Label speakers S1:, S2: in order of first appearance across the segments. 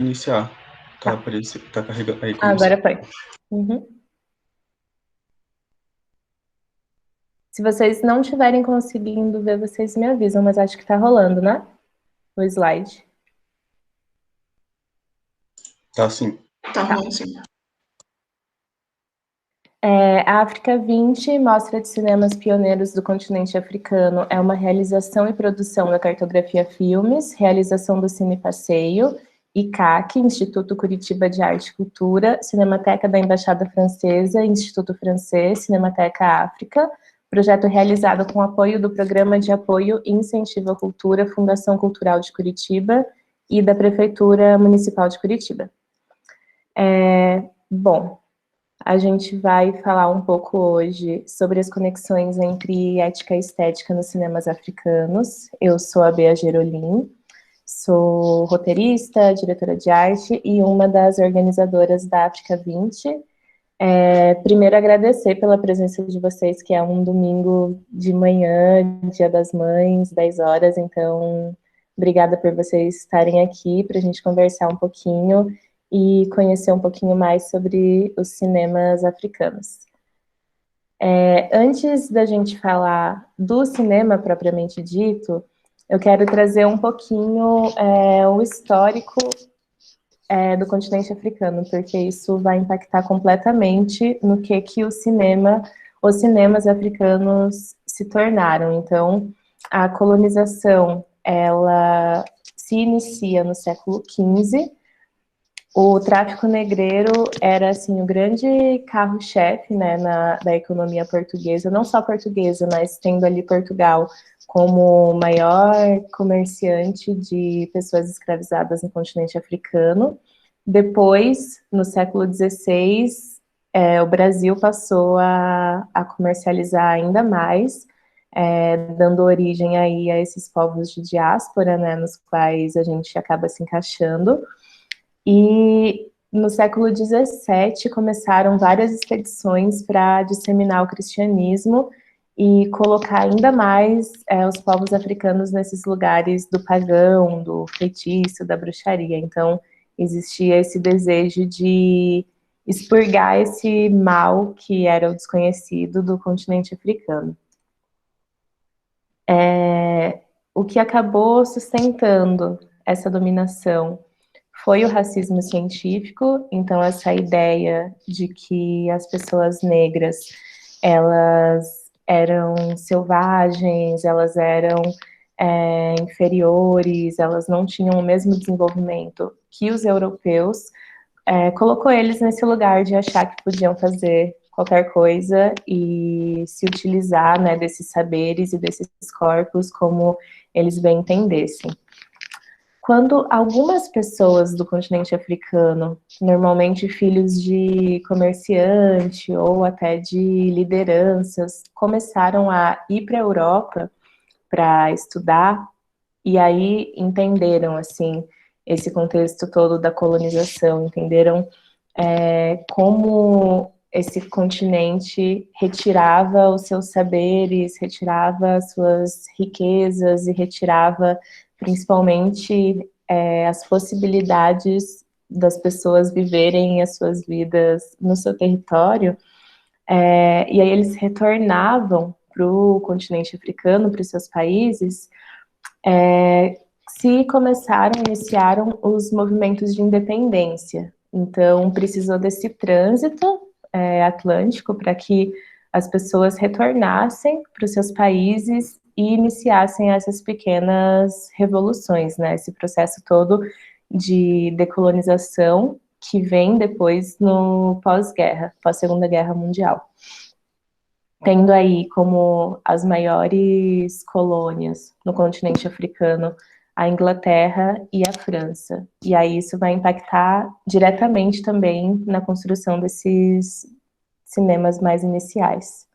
S1: iniciar. Tá,
S2: Tá.
S1: apareceu, tá carregando. Aí começou.
S2: Agora foi. Uhum. Se vocês não estiverem conseguindo ver, vocês me avisam, mas acho que tá rolando, né? O slide.
S1: Tá assim.
S3: Tá
S2: Tá.
S3: rolando sim.
S2: A África 20, Mostra de Cinemas Pioneiros do Continente Africano, é uma realização e produção da Cartografia Filmes, realização do Cine Passeio, ICAC, Instituto Curitiba de Arte e Cultura, Cinemateca da Embaixada Francesa, Instituto Francês, Cinemateca África, projeto realizado com apoio do Programa de Apoio e Incentivo à Cultura, Fundação Cultural de Curitiba e da Prefeitura Municipal de Curitiba. Bom, a gente vai falar um pouco hoje sobre as conexões entre ética e estética nos cinemas africanos. Eu sou a Bea Gerolim, sou roteirista, diretora de arte e uma das organizadoras da África 20. Primeiro, agradecer pela presença de vocês, que é um domingo de manhã, Dia das Mães, 10 horas, então, obrigada por vocês estarem aqui para a gente conversar um pouquinho e conhecer um pouquinho mais sobre os cinemas africanos. Antes da gente falar do cinema propriamente dito, eu quero trazer um pouquinho o histórico do continente africano, porque isso vai impactar completamente no que os cinemas africanos se tornaram. Então, a colonização, ela se inicia no século XV. O tráfico negreiro era, assim, o grande carro-chefe, né, da economia portuguesa, não só portuguesa, mas tendo ali Portugal como o maior comerciante de pessoas escravizadas no continente africano. Depois, no século XVI, o Brasil passou a comercializar ainda mais, dando origem aí a esses povos de diáspora, né, nos quais a gente acaba se encaixando. E no século XVII começaram várias expedições para disseminar o cristianismo e colocar ainda mais os povos africanos nesses lugares do pagão, do feitiço, da bruxaria. Então, existia esse desejo de expurgar esse mal que era o desconhecido do continente africano. O que acabou sustentando essa dominação foi o racismo científico, então essa ideia de que as pessoas negras, elas eram selvagens, elas eram inferiores, elas não tinham o mesmo desenvolvimento que os europeus, colocou eles nesse lugar de achar que podiam fazer qualquer coisa e se utilizar, né, desses saberes e desses corpos como eles bem entendessem. Quando algumas pessoas do continente africano, normalmente filhos de comerciante ou até de lideranças, começaram a ir para a Europa para estudar, e aí entenderam, assim, esse contexto todo da colonização, entenderam como esse continente retirava os seus saberes, retirava as suas riquezas e retirava principalmente as possibilidades das pessoas viverem as suas vidas no seu território, e aí eles retornavam para o continente africano, para os seus países, se iniciaram os movimentos de independência. Então, precisou desse trânsito atlântico para que as pessoas retornassem para os seus países e iniciassem essas pequenas revoluções, né? Esse processo todo de decolonização que vem depois no pós-guerra, pós-Segunda Guerra Mundial. Tendo aí como as maiores colônias no continente africano a Inglaterra e a França. E aí isso vai impactar diretamente também na construção desses cinemas mais iniciais.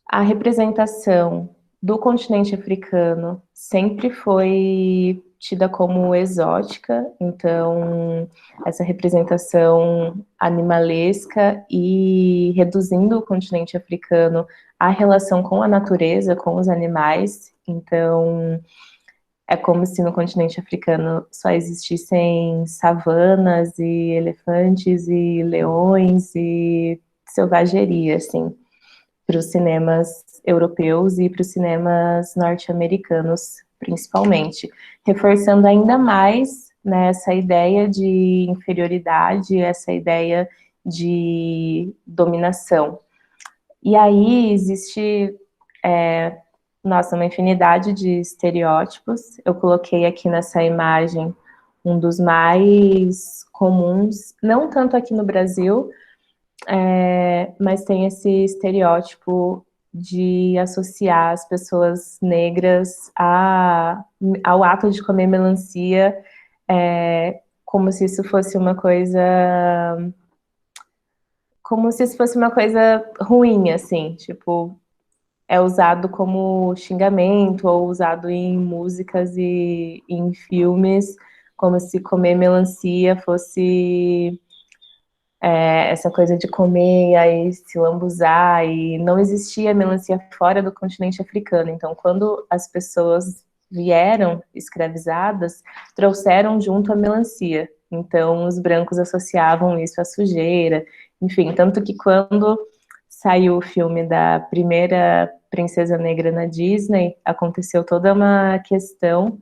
S2: A representação do continente africano sempre foi tida como exótica, então essa representação animalesca e reduzindo o continente africano à relação com a natureza, com os animais. Então, é como se no continente africano só existissem savanas e elefantes e leões e selvageria, assim, para os cinemas europeus e para os cinemas norte-americanos, principalmente, reforçando ainda mais, né, essa ideia de inferioridade, essa ideia de dominação. E aí existe, nossa, uma infinidade de estereótipos. Eu coloquei aqui nessa imagem um dos mais comuns, não tanto aqui no Brasil, mas tem esse estereótipo de associar as pessoas negras ao ato de comer melancia, como se isso fosse uma coisa, como se isso fosse uma coisa ruim, assim, tipo, é usado como xingamento ou usado em músicas e em filmes, como se comer melancia fosse essa coisa de comer e aí se lambuzar, e não existia melancia fora do continente africano. Então, quando as pessoas vieram escravizadas, trouxeram junto a melancia. Então, os brancos associavam isso à sujeira. Enfim, tanto que quando saiu o filme da primeira Princesa Negra na Disney, aconteceu toda uma questão,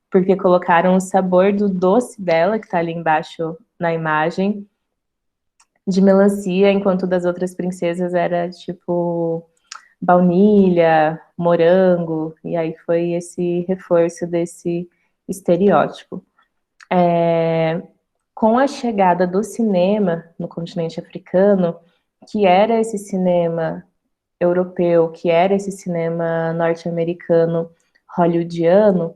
S2: porque colocaram o sabor do doce dela, que está ali embaixo na imagem, de melancia, enquanto das outras princesas era tipo baunilha, morango, e aí foi esse reforço desse estereótipo. Com a chegada do cinema no continente africano, que era esse cinema europeu, que era esse cinema norte-americano, hollywoodiano,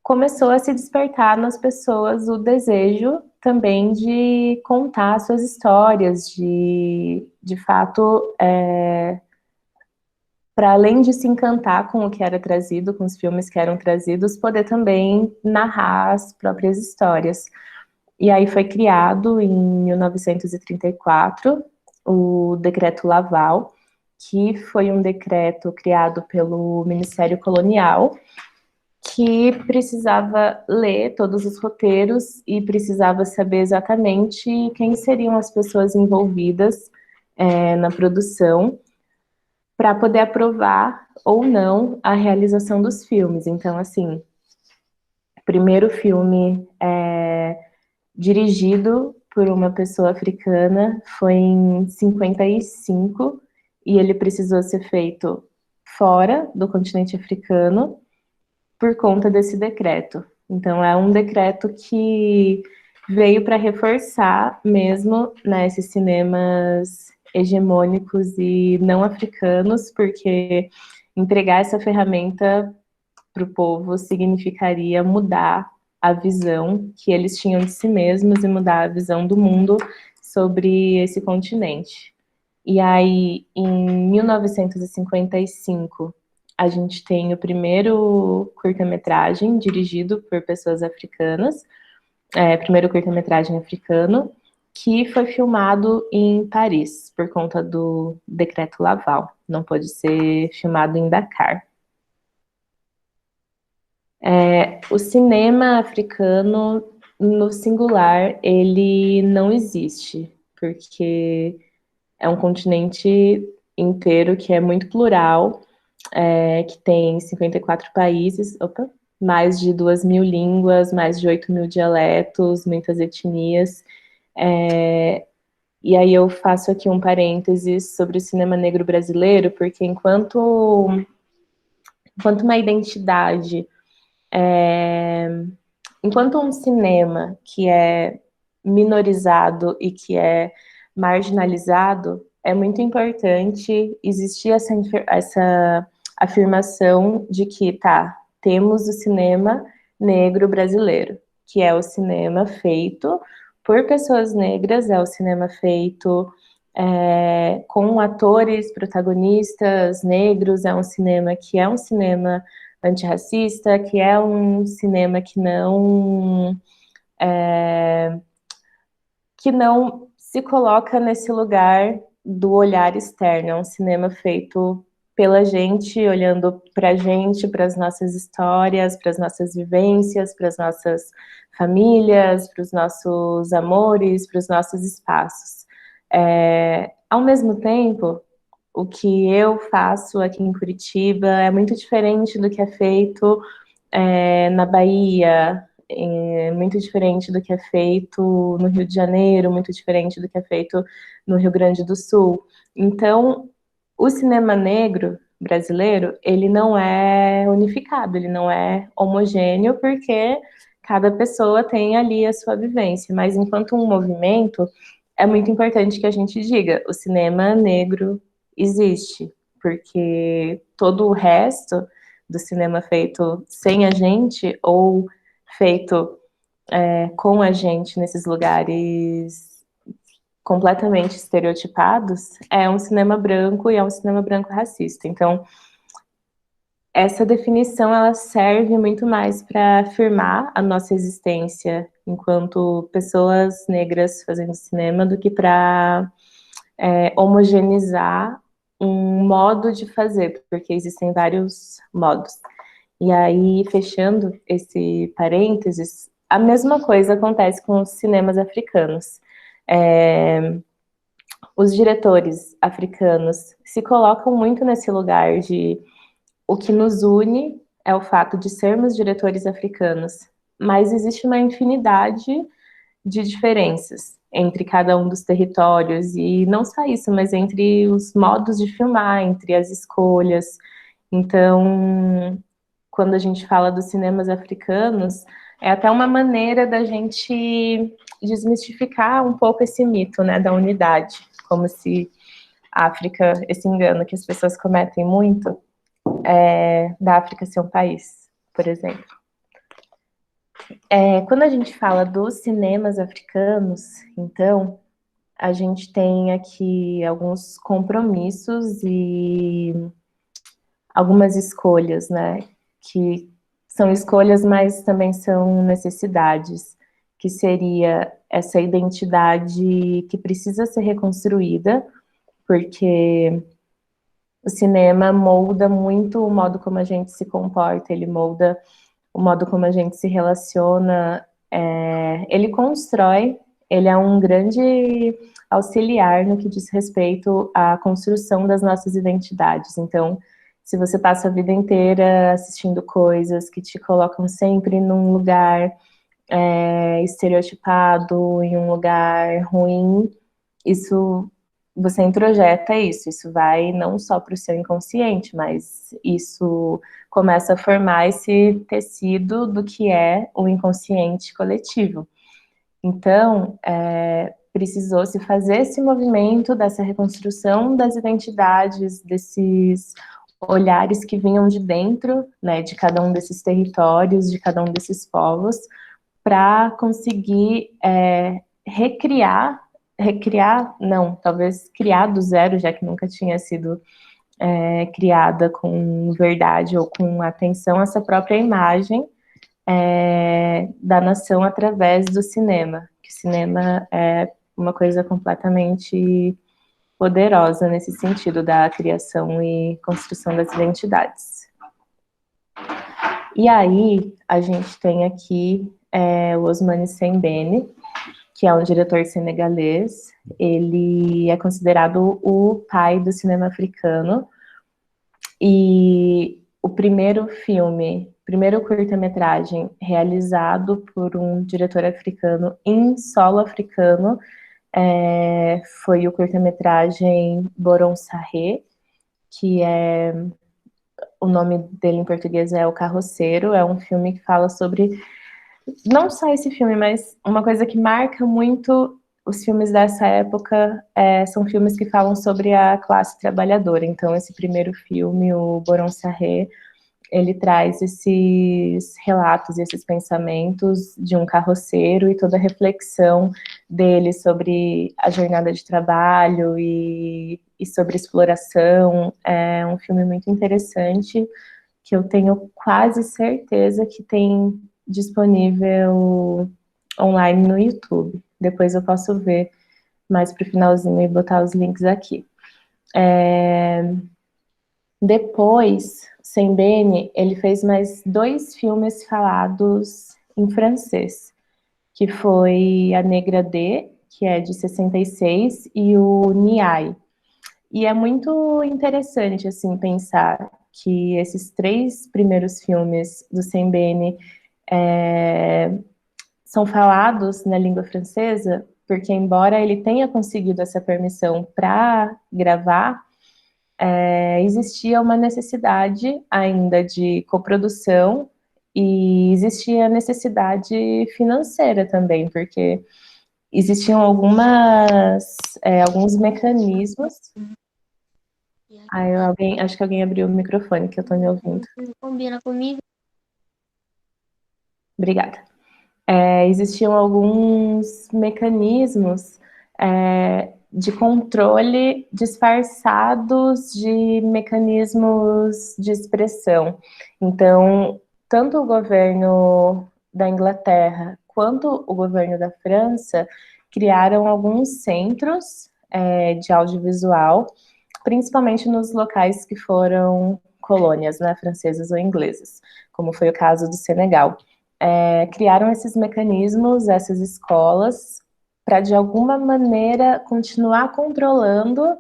S2: começou a se despertar nas pessoas o desejo também de contar suas histórias, de fato, para além de se encantar com o que era trazido, com os filmes que eram trazidos, poder também narrar as próprias histórias. E aí foi criado em 1934 o Decreto Laval, que foi um decreto criado pelo Ministério Colonial, que precisava ler todos os roteiros e precisava saber exatamente quem seriam as pessoas envolvidas na produção para poder aprovar ou não a realização dos filmes. Então, assim, o primeiro filme dirigido por uma pessoa africana foi em 55 e ele precisou ser feito fora do continente africano por conta desse decreto. Então, é um decreto que veio para reforçar mesmo, né, esses cinemas hegemônicos e não africanos, porque entregar essa ferramenta para o povo significaria mudar a visão que eles tinham de si mesmos e mudar a visão do mundo sobre esse continente. E aí, em 1955, a gente tem o primeiro curta-metragem dirigido por pessoas africanas, primeiro curta-metragem africano, que foi filmado em Paris, por conta do Decreto Laval. Não pôde ser filmado em Dakar. O cinema africano, no singular, ele não existe, porque é um continente inteiro que é muito plural, que tem 54 países, mais de 2.000 línguas, mais de 8.000 dialetos, muitas etnias. E aí eu faço aqui um parênteses sobre o cinema negro brasileiro, porque enquanto uma identidade, enquanto um cinema que é minorizado e que é marginalizado, é muito importante existir essa afirmação de que, tá, temos o cinema negro brasileiro, que é o cinema feito por pessoas negras, é o cinema feito com atores protagonistas negros, é um cinema que é um cinema antirracista, que é um cinema que não se coloca nesse lugar do olhar externo, é um cinema feito pela gente, olhando para a gente, para as nossas histórias, para as nossas vivências, para as nossas famílias, para os nossos amores, para os nossos espaços. Ao mesmo tempo, o que eu faço aqui em Curitiba é muito diferente do que é feito na Bahia, muito diferente do que é feito no Rio de Janeiro, muito diferente do que é feito no Rio Grande do Sul. Então, o cinema negro brasileiro, ele não é unificado, ele não é homogêneo, porque cada pessoa tem ali a sua vivência, mas enquanto um movimento, é muito importante que a gente diga, o cinema negro existe, porque todo o resto do cinema feito sem a gente, ou feito com a gente nesses lugares completamente estereotipados, é um cinema branco e é um cinema branco racista. Então, essa definição, ela serve muito mais para afirmar a nossa existência enquanto pessoas negras fazendo cinema do que para homogeneizar um modo de fazer, porque existem vários modos. E aí, fechando esse parênteses, a mesma coisa acontece com os cinemas africanos. Os diretores africanos se colocam muito nesse lugar de o que nos une é o fato de sermos diretores africanos, mas existe uma infinidade de diferenças entre cada um dos territórios, e não só isso, mas entre os modos de filmar, entre as escolhas. Então, quando a gente fala dos cinemas africanos, é até uma maneira da gente desmistificar um pouco esse mito, né, da unidade, como se a África, esse engano que as pessoas cometem muito, da África ser um país, por exemplo. Quando a gente fala dos cinemas africanos, então, a gente tem aqui alguns compromissos e algumas escolhas, né, que são escolhas, mas também são necessidades, que seria essa identidade que precisa ser reconstruída, porque o cinema molda muito o modo como a gente se comporta, ele molda o modo como a gente se relaciona, ele constrói, ele é um grande auxiliar no que diz respeito à construção das nossas identidades. Então, se você passa a vida inteira assistindo coisas que te colocam sempre num lugar estereotipado, em um lugar ruim, isso, você introjeta isso vai não só para o seu inconsciente, mas isso começa a formar esse tecido do que é o inconsciente coletivo. Então, precisou se fazer esse movimento dessa reconstrução das identidades, desses olhares que vinham de dentro, né, de cada um desses territórios, de cada um desses povos, para conseguir não, talvez criar do zero, já que nunca tinha sido criada com verdade ou com atenção, essa própria imagem da nação através do cinema, que o cinema é uma coisa completamente poderosa nesse sentido da criação e construção das identidades. E aí, a gente tem aqui o Ousmane Sembene, que é um diretor senegalês. Ele é considerado o pai do cinema africano, e o primeiro curta-metragem realizado por um diretor africano em solo africano foi o curta-metragem Boron Sarré, que o nome dele em português é O Carroceiro. É um filme que fala sobre, não só esse filme, mas uma coisa que marca muito os filmes dessa época são filmes que falam sobre a classe trabalhadora. Então, esse primeiro filme, o Boron Sarré, ele traz esses relatos e esses pensamentos de um carroceiro e toda a reflexão dele sobre a jornada de trabalho e sobre exploração. É um filme muito interessante, que eu tenho quase certeza que tem disponível online no YouTube. Depois eu posso ver mais para o finalzinho e botar os links aqui. Depois, Sembene, ele fez mais 2 filmes falados em francês, que foi A Negra D, que é de 66, e o Niai. E é muito interessante, assim, pensar que esses 3 primeiros filmes do Sembene são falados na língua francesa, porque embora ele tenha conseguido essa permissão para gravar, existia uma necessidade ainda de coprodução e existia necessidade financeira também, porque existiam alguns mecanismos. Acho que alguém abriu o microfone, que eu estou me ouvindo.
S3: Combina comigo?
S2: Obrigada. Existiam alguns mecanismos de controle disfarçados de mecanismos de expressão. Então, tanto o governo da Inglaterra quanto o governo da França criaram alguns centros de audiovisual, principalmente nos locais que foram colônias, né, francesas ou inglesas, como foi o caso do Senegal. Criaram esses mecanismos, essas escolas, para de alguma maneira continuar controlando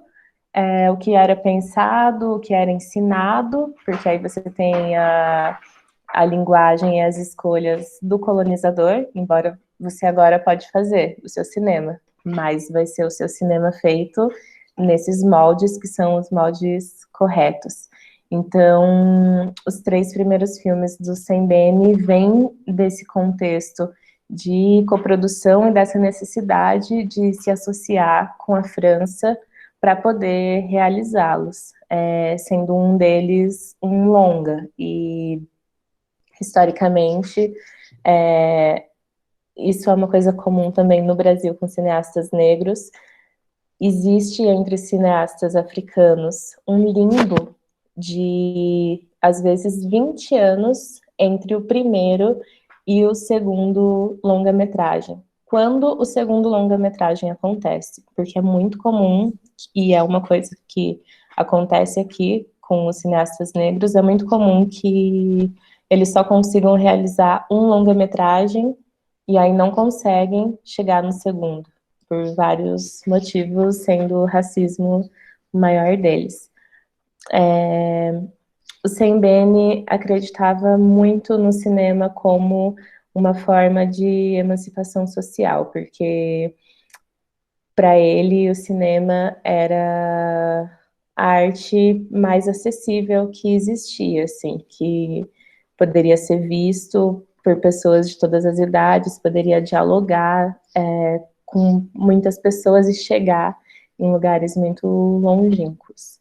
S2: o que era pensado, o que era ensinado, porque aí você tem a linguagem e as escolhas do colonizador, embora você agora pode fazer o seu cinema, mas vai ser o seu cinema feito nesses moldes que são os moldes corretos. Então, os 3 primeiros filmes do Sembene vêm desse contexto de coprodução e dessa necessidade de se associar com a França para poder realizá-los, sendo um deles um longa. E, historicamente, isso é uma coisa comum também no Brasil com cineastas negros. Existe entre cineastas africanos um limbo de, às vezes, 20 anos entre o primeiro e o segundo longa-metragem. Quando o segundo longa-metragem acontece? Porque é muito comum, e é uma coisa que acontece aqui com os cineastas negros, é muito comum que eles só consigam realizar um longa-metragem e aí não conseguem chegar no segundo por vários motivos, sendo o racismo o maior deles. O Sembene acreditava muito no cinema como uma forma de emancipação social, porque para ele o cinema era a arte mais acessível que existia, assim, que poderia ser visto por pessoas de todas as idades, poderia dialogar com muitas pessoas e chegar em lugares muito longínquos.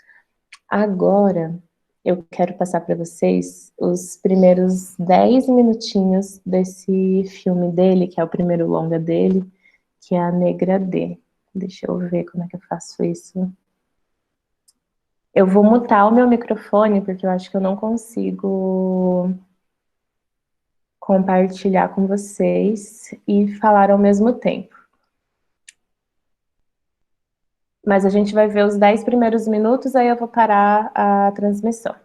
S2: Agora, eu quero passar para vocês os primeiros 10 minutinhos desse filme dele, que é o primeiro longa dele, que é A Negra D. Deixa eu ver como é que eu faço isso. Eu vou mutar o meu microfone, porque eu acho que eu não consigo compartilhar com vocês e falar ao mesmo tempo. Mas a gente vai ver os 10 primeiros minutos, aí eu vou parar a transmissão.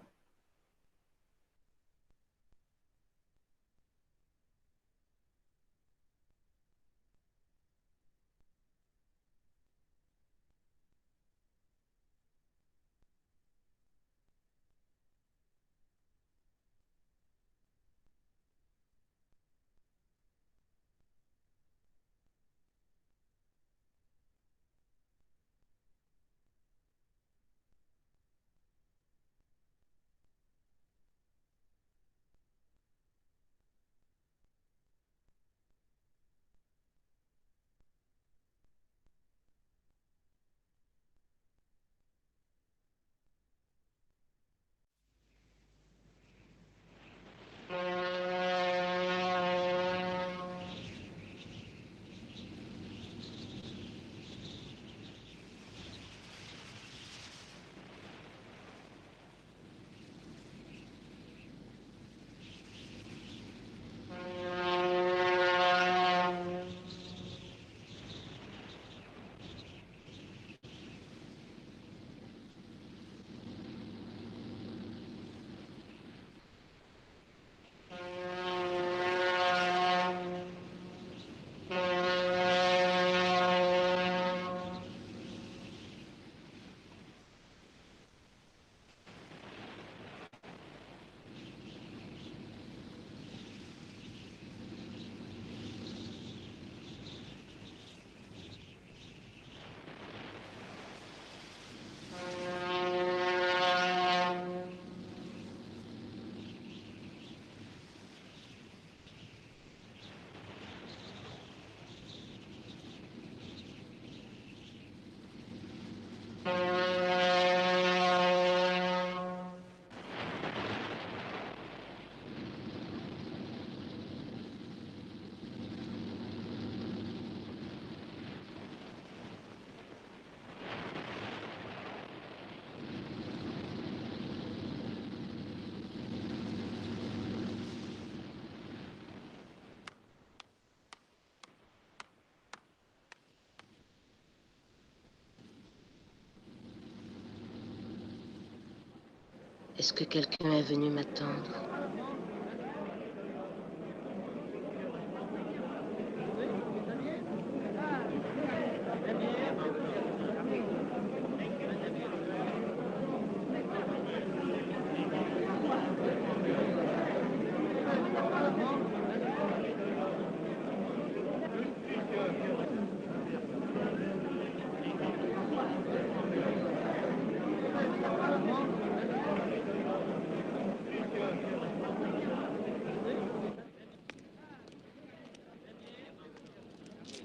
S3: Est-ce que quelqu'un est venu m'attendre?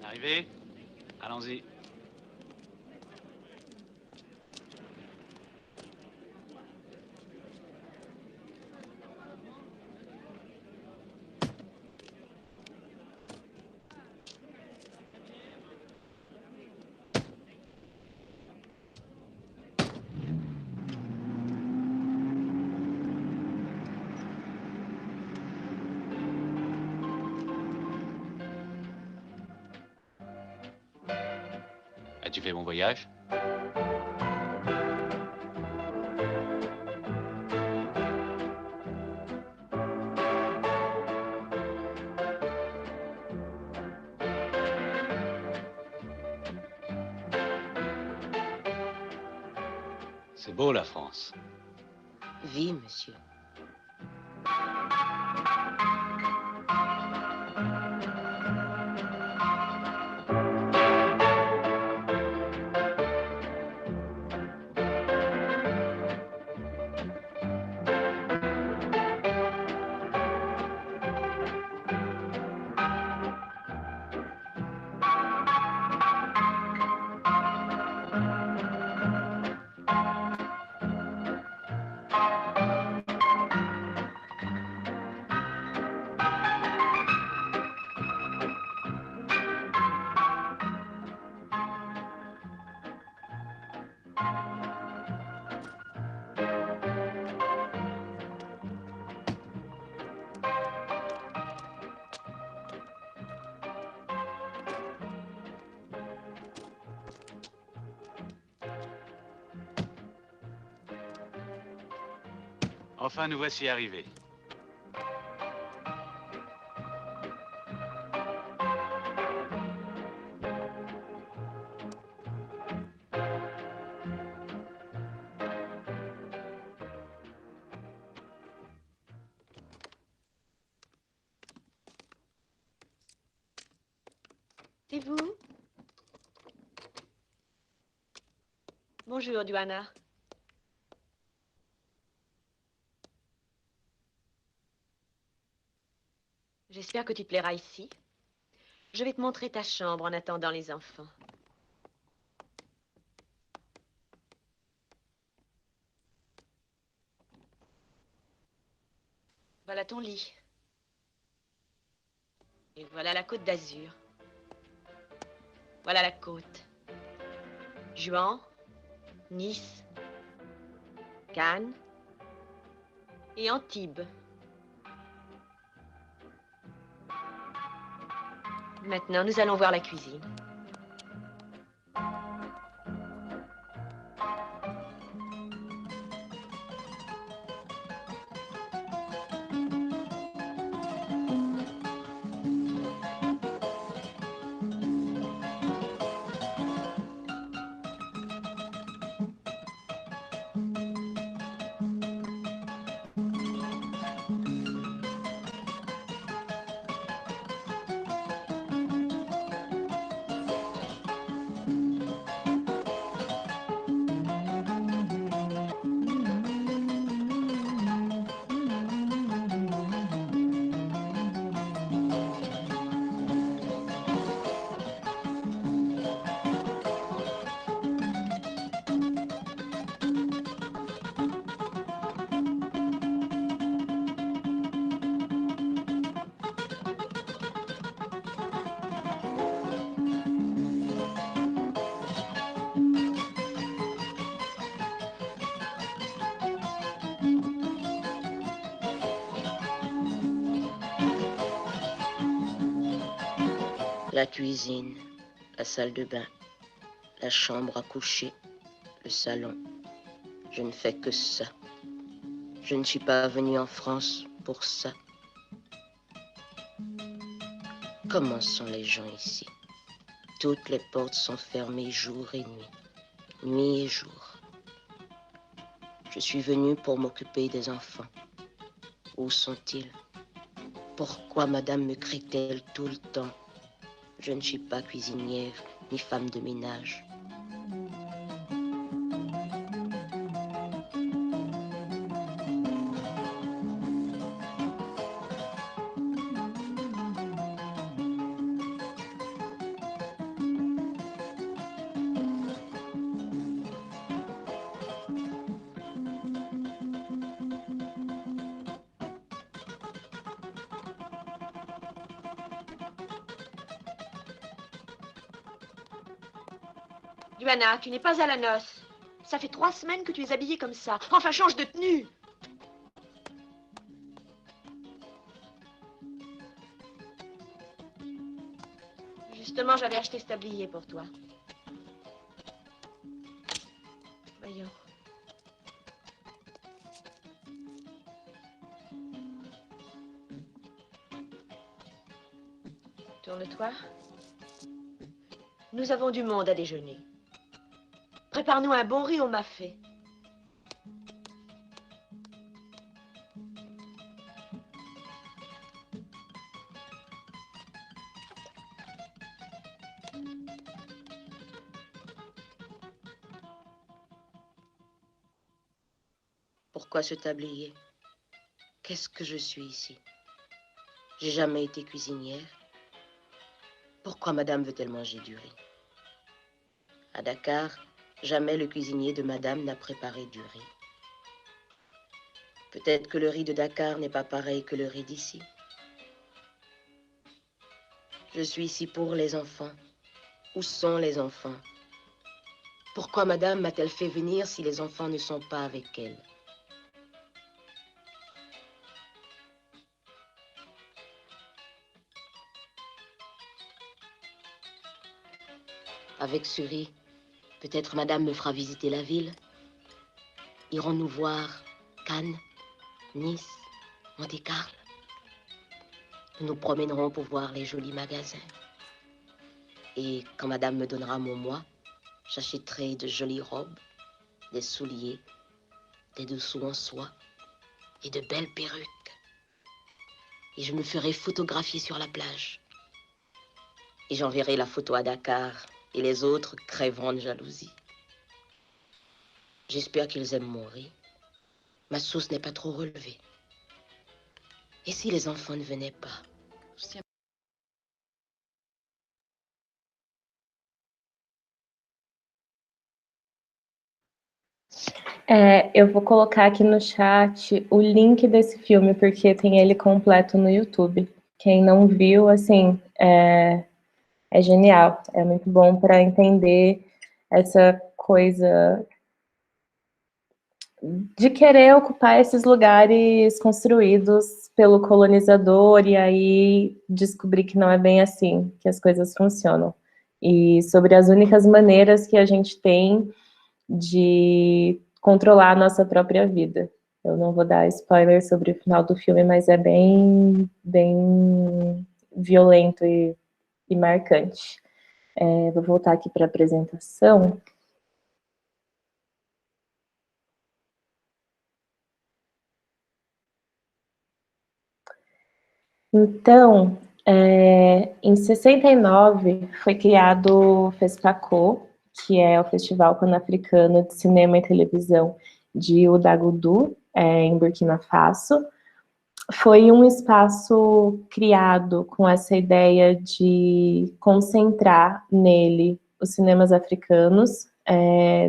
S4: Arrivé? Allons-y. As-tu fait bon voyage? C'est beau, la France.
S3: Oui, monsieur.
S4: Enfin, nous voici arrivés.
S5: C'est vous? Bonjour, Johanna. J'espère que tu te plairas ici. Je vais te montrer ta chambre en attendant les enfants. Voilà ton lit. Et voilà la Côte d'Azur. Voilà la côte. Juan, Nice, Cannes et Antibes. Maintenant, nous allons voir la cuisine.
S3: La cuisine, la salle de bain, la chambre à coucher, le salon. Je ne fais que ça. Je ne suis pas venue en France pour ça. Comment sont les gens ici? Toutes les portes sont fermées jour et nuit, nuit et jour. Je suis venue pour m'occuper des enfants. Où sont-ils? Pourquoi madame me crie-t-elle tout le temps? Je ne suis pas cuisinière ni femme de ménage.
S5: Luana, tu n'es pas à la noce. Ça fait 3 semaines que tu es habillée comme ça. Enfin, change de tenue. Justement, j'avais acheté ce tablier pour toi. Voyons. Tourne-toi. Nous avons du monde à déjeuner. Prépare-nous un bon riz au mafé.
S3: Pourquoi ce tablier? Qu'est-ce que je suis ici? J'ai jamais été cuisinière. Pourquoi madame veut-elle manger du riz? À Dakar, jamais le cuisinier de madame n'a préparé du riz. Peut-être que le riz de Dakar n'est pas pareil que le riz d'ici. Je suis ici pour les enfants. Où sont les enfants? Pourquoi madame m'a-t-elle fait venir si les enfants ne sont pas avec elle? Avec ce riz, peut-être madame me fera visiter la ville. Irons-nous voir Cannes, Nice, Monte-Carlo? Nous nous promènerons pour voir les jolis magasins. Et quand madame me donnera mon mois, j'achèterai de jolies robes, des souliers, des dessous en soie et de belles perruques. Et je me ferai photographier sur la plage. Et j'enverrai la photo à Dakar. Et les autres crèveront de jalousie. J'espère qu'ils aiment mon riz. Ma sauce n'est pas trop relevée. Et si les enfants ne venaient pas?
S2: Eu vou colocar aqui no chat o link desse filme, porque tem ele completo no YouTube. Quem não viu, assim, é genial. É muito bom para entender essa coisa de querer ocupar esses lugares construídos pelo colonizador e aí descobrir que não é bem assim que as coisas funcionam. E sobre as únicas maneiras que a gente tem de controlar a nossa própria vida. Eu não vou dar spoiler sobre o final do filme, mas é bem violento e marcante. Vou voltar aqui para a apresentação. Então, em 69, foi criado o FESPACO, que é o Festival Pan-Africano de Cinema e Televisão de Ouagadougou, em Burkina Faso. Foi um espaço criado com essa ideia de concentrar nele os cinemas africanos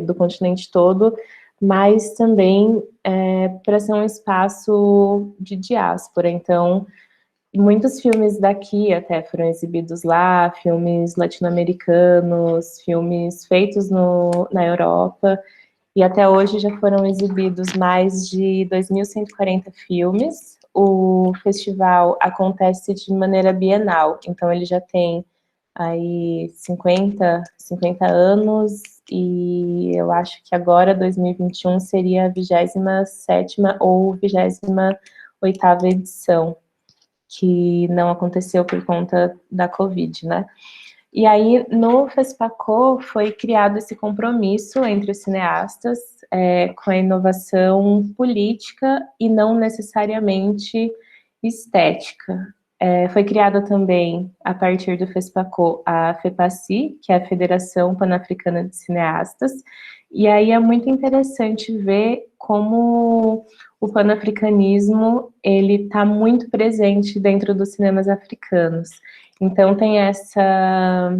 S2: do continente todo, mas também para ser um espaço de diáspora. Então, muitos filmes daqui até foram exibidos lá, filmes latino-americanos, filmes feitos na Europa, e até hoje já foram exibidos mais de 2.140 filmes. O festival acontece de maneira bienal, então ele já tem aí 50 anos, e eu acho que agora, 2021, seria a 27ª ou 28ª edição, que não aconteceu por conta da Covid, né? E aí, no FESPACO, foi criado esse compromisso entre os cineastas com a inovação política e não necessariamente estética. Foi criada também, a partir do FESPACO, a FEPACI, que é a Federação Pan-Africana de Cineastas, e aí é muito interessante ver como o panafricanismo ele está muito presente dentro dos cinemas africanos. Então tem essa,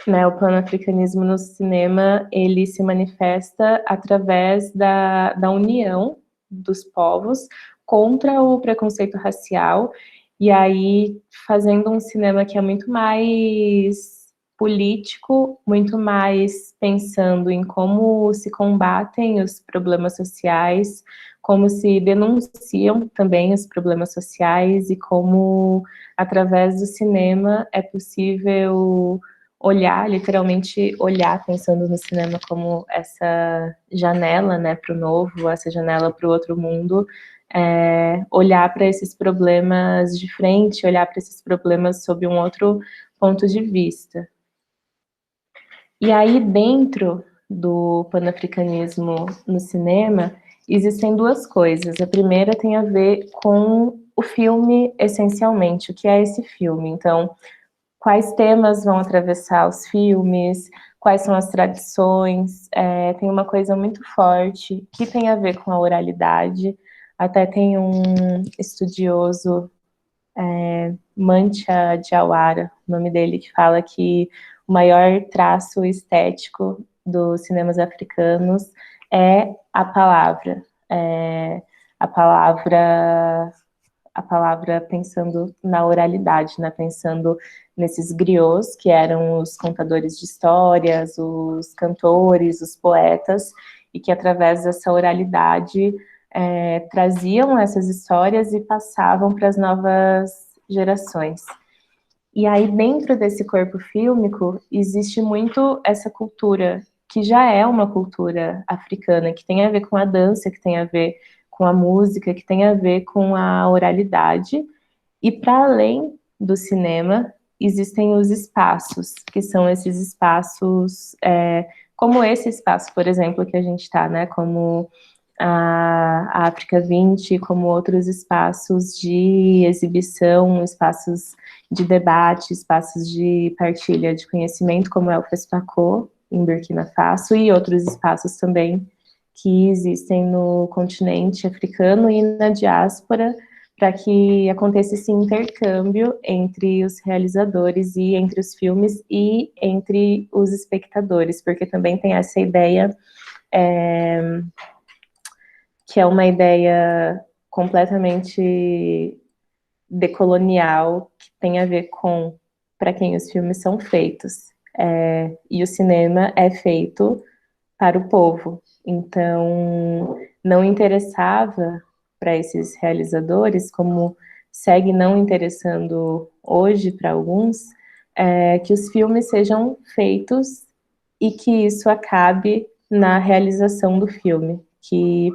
S2: né, o panafricanismo no cinema, ele se manifesta através da união dos povos contra o preconceito racial, e aí fazendo um cinema que é muito mais político, muito mais pensando em como se combatem os problemas sociais, como se denunciam também os problemas sociais e como, através do cinema, é possível olhar, literalmente olhar, pensando no cinema como essa janela, né, para o novo, essa janela para o outro mundo, olhar para esses problemas de frente, olhar para esses problemas sob um outro ponto de vista. E aí, dentro do panafricanismo no cinema, existem duas coisas. A primeira tem a ver com o filme, essencialmente. O que é esse filme? Então, quais temas vão atravessar os filmes, quais são as tradições. Tem uma coisa muito forte que tem a ver com a oralidade. Até tem um estudioso, Mancha Diawara, o nome dele, que fala que o maior traço estético dos cinemas africanos é a palavra. A palavra pensando na oralidade, né? Pensando nesses griots, que eram os contadores de histórias, os cantores, os poetas, e que através dessa oralidade traziam essas histórias e passavam para as novas gerações. E aí, dentro desse corpo fílmico, existe muito essa cultura, que já é uma cultura africana, que tem a ver com a dança, que tem a ver com a música, que tem a ver com a oralidade. E para além do cinema, existem os espaços, que são esses espaços, como esse espaço, por exemplo, que a gente está, né, como a África 20, como outros espaços de exibição, espaços de debate, espaços de partilha de conhecimento, como é o FESPACO, em Burkina Faso, e outros espaços também que existem no continente africano e na diáspora, para que aconteça esse intercâmbio entre os realizadores e entre os filmes e entre os espectadores, porque também tem essa ideia, que é uma ideia completamente decolonial, que tem a ver com para quem os filmes são feitos. E o cinema é feito para o povo. Então, não interessava para esses realizadores, como segue não interessando hoje para alguns, que os filmes sejam feitos e que isso acabe na realização do filme, que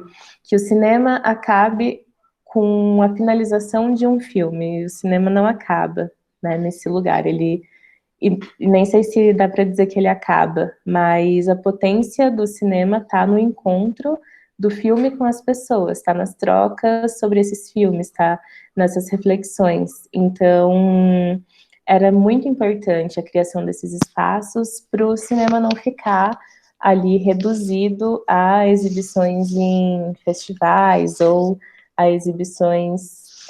S2: o cinema acabe com a finalização de um filme. O cinema não acaba, né, nesse lugar. E nem sei se dá para dizer que ele acaba, mas a potência do cinema está no encontro do filme com as pessoas, está nas trocas sobre esses filmes, está nessas reflexões. Então, era muito importante a criação desses espaços para o cinema não ficar ali reduzido a exibições em festivais ou a exibições,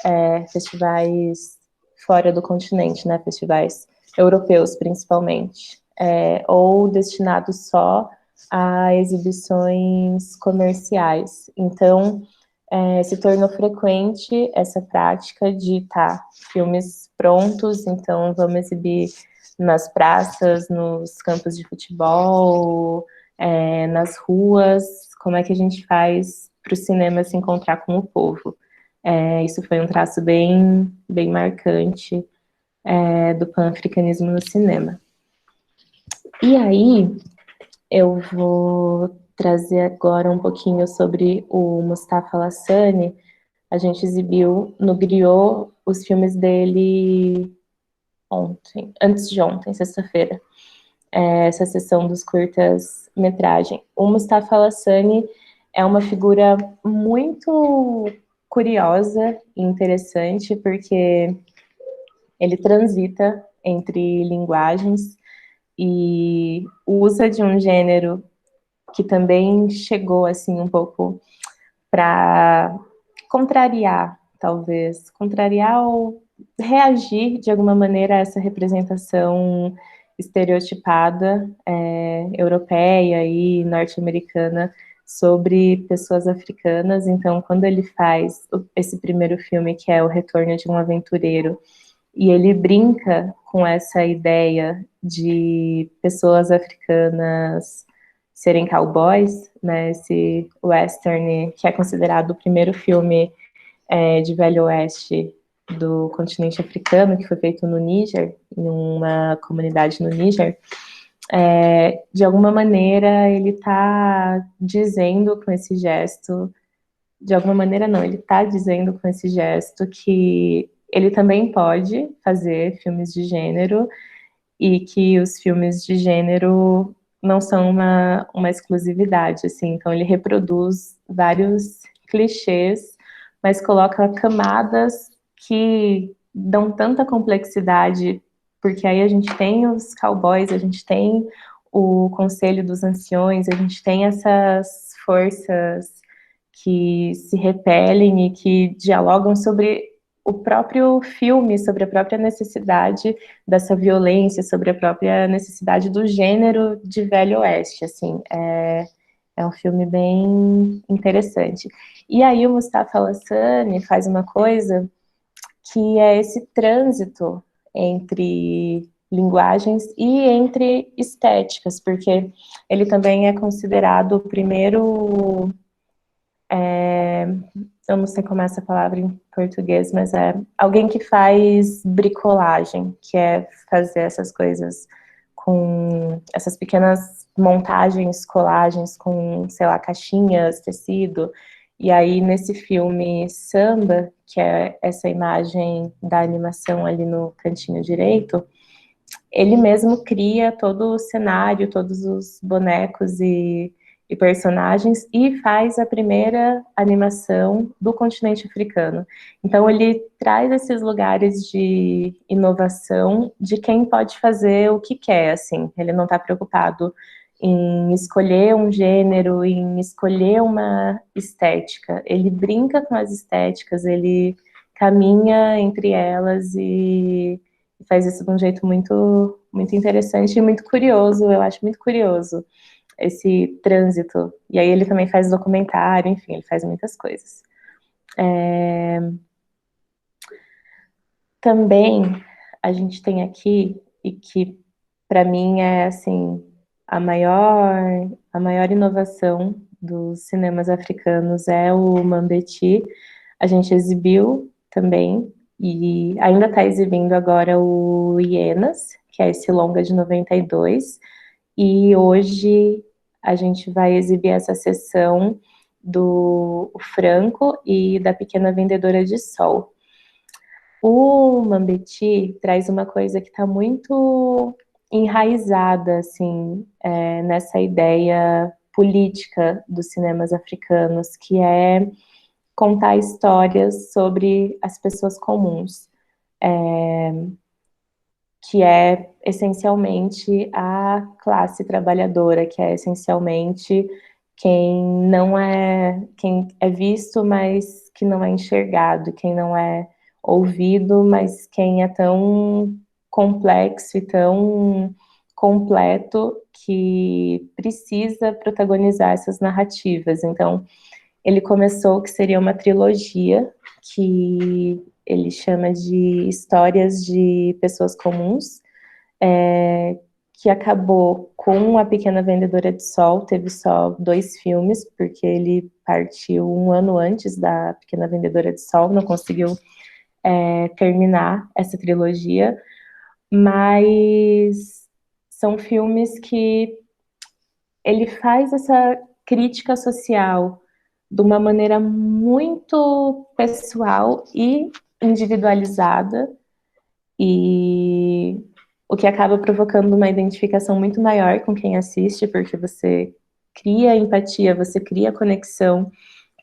S2: festivais fora do continente, né, festivais europeus principalmente, ou destinados só a exibições comerciais. Então, se tornou frequente essa prática de filmes prontos, então vamos exibir nas praças, nos campos de futebol, nas ruas. Como é que a gente faz para o cinema se encontrar com o povo? Isso foi um traço bem, bem marcante do pan-africanismo no cinema. E aí, eu vou trazer agora um pouquinho sobre o Mustafa Alassane. A gente exibiu no Griot os filmes dele antes de ontem, sexta-feira, essa sessão dos curtas-metragem. O Mustafa Alassane é uma figura muito curiosa e interessante, porque ele transita entre linguagens e usa de um gênero que também chegou, assim, um pouco para contrariar, talvez, contrariar ou reagir, de alguma maneira, a essa representação estereotipada europeia e norte-americana sobre pessoas africanas. Então, quando ele faz esse primeiro filme, que é O Retorno de um Aventureiro, e ele brinca com essa ideia de pessoas africanas serem cowboys, né, esse western que é considerado o primeiro filme de Velho Oeste do continente africano, que foi feito no Níger, em uma comunidade no Níger. De alguma maneira ele está dizendo com esse gesto, de alguma maneira não, ele está dizendo com esse gesto que ele também pode fazer filmes de gênero e que os filmes de gênero não são uma exclusividade, assim. Então ele reproduz vários clichês, mas coloca camadas que dão tanta complexidade, porque aí a gente tem os cowboys, a gente tem o Conselho dos Anciões, a gente tem essas forças que se repelem e que dialogam sobre o próprio filme, sobre a própria necessidade dessa violência, sobre a própria necessidade do gênero de Velho Oeste, assim. É um filme bem interessante. E aí o Mustafa Alassane faz uma coisa que é esse trânsito entre linguagens e entre estéticas, porque ele também é considerado o primeiro... eu não sei como é essa palavra em português, mas é alguém que faz bricolagem, que é fazer essas coisas com essas pequenas montagens, colagens com, sei lá, caixinhas, tecido. E aí, nesse filme Samba, que é essa imagem da animação ali no cantinho direito, ele mesmo cria todo o cenário, todos os bonecos e personagens, e faz a primeira animação do continente africano. Então ele traz esses lugares de inovação de quem pode fazer o que quer, assim. Ele não está preocupado em escolher um gênero, em escolher uma estética. Ele brinca com as estéticas, ele caminha entre elas e faz isso de um jeito muito, muito interessante e muito curioso. Eu acho muito curioso esse trânsito. E aí ele também faz documentário, enfim, ele faz muitas coisas. Também a gente tem aqui, e que para mim é assim, a maior inovação dos cinemas africanos é o Mambeti. A gente exibiu também, e ainda está exibindo agora o Hienas, que é esse longa de 92, e hoje a gente vai exibir essa sessão do Franco e da Pequena Vendedora de Sol. O Mambeti traz uma coisa que está muito enraizada, assim, nessa ideia política dos cinemas africanos, que é contar histórias sobre as pessoas comuns, que é essencialmente a classe trabalhadora, que é essencialmente quem é visto, mas que não é enxergado, quem não é ouvido, mas quem é tão complexo e tão completo que precisa protagonizar essas narrativas. Então, ele começou que seria uma trilogia, que ele chama de Histórias de Pessoas Comuns, que acabou com A Pequena Vendedora de Sol, teve só 2 filmes, porque ele partiu 1 ano antes da Pequena Vendedora de Sol, não conseguiu terminar essa trilogia, mas são filmes que ele faz essa crítica social de uma maneira muito pessoal e individualizada, e o que acaba provocando uma identificação muito maior com quem assiste, porque você cria empatia, você cria conexão